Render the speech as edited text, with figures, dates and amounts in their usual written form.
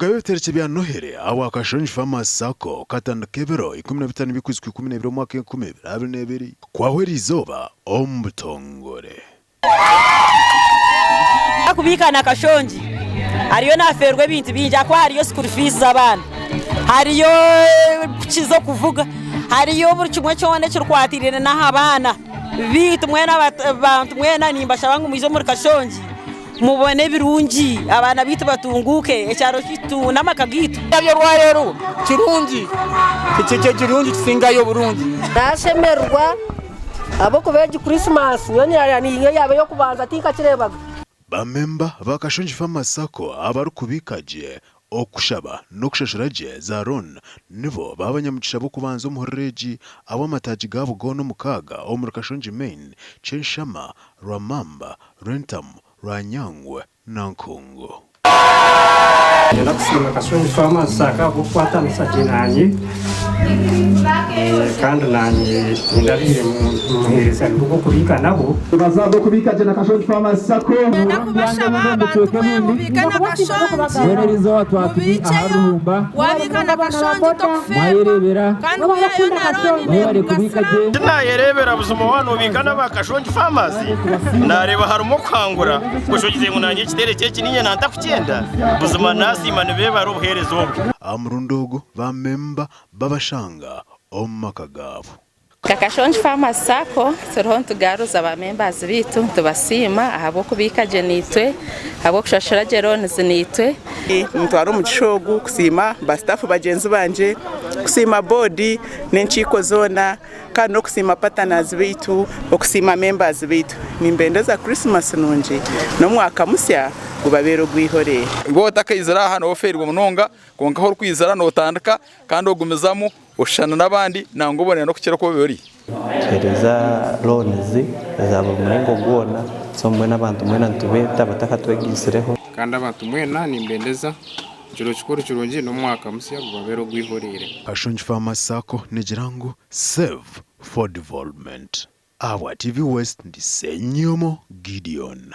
Ebiterekye bya Nohiri awa Kashongi Sacco katanda kebero 15 bikwizwe 12 mwaka 2022 kwahwera izoba ombutongore akubikana Kashongi hariyo naferwe ibintu binja kwa hariyo school fees z'abana hariyo kizo kuvuga hariyo buri kimwe cyone cy'urwatirene naho abana bitu mwena nimbasha bangu muizo muri Kashongi mubone birungi abana bitu batunguke ecyaro kitu namakagito yabyo rwarero kirungi kicece kirungi kisingayo burungi nashemerwa abo kubeje Christmas yoni yabe yo kubanza tika kirebaga bamemba ba Kashongi Sacco abarukubikaje okushaba no kushashiraje za ron nibo babanyamugisha bo kubanza umuhoreji awamataji gabo gono mukaga o muri Kashongi main Chenshama Ramamba Rentam Ranyangwe na Nkongo Nakusima Kashongi Sacco gukwata musajinanye kandi nanye ndabire muhereza rugo kubika nabo bazado kubika je na Kashongi Sacco nakubasha abantu kubika na Kashongi wererizo watu atubi aharumba wabika na Kashongi tokfe mayerebera kandi uyayo naroni bari kubika je nayerebera buzuma wano bika na Kashongi Pharmacy nareba harumo kwangura gushogize ngo nanye kiterekye kinye nanda kucyenda buzuma nasimane be bari ubuherezo amrundogo bamemba babashanga omakagabo Kashongi Sacco turiho tugaruza abamembers bitu tubasima ahabo kubika je nitwe abo kushashira jerone zinitwe ntwara umugishogu kusima ba staff bagenzi banje kusima body n'enchiko zona kandi no kusima partners bitu okusima members bitu nimbendeza Christmas nunje no mwaka musya gubabero gwihore botakayizara hano oferwa munonga konka ho kwizara no tandika kandi ogumezamo ushana nabandi nangobone no kukira ko bibori tereza loans zaba murengo gwona somwe nabantu mwena ntubeta batakatwegisereho kandi abantu mwena nimbendeza joro chikuru chironje no mwaka musya gubabero gwihorere Kashongi Sacco negirango save for development our TV West ndisenyomo Gideon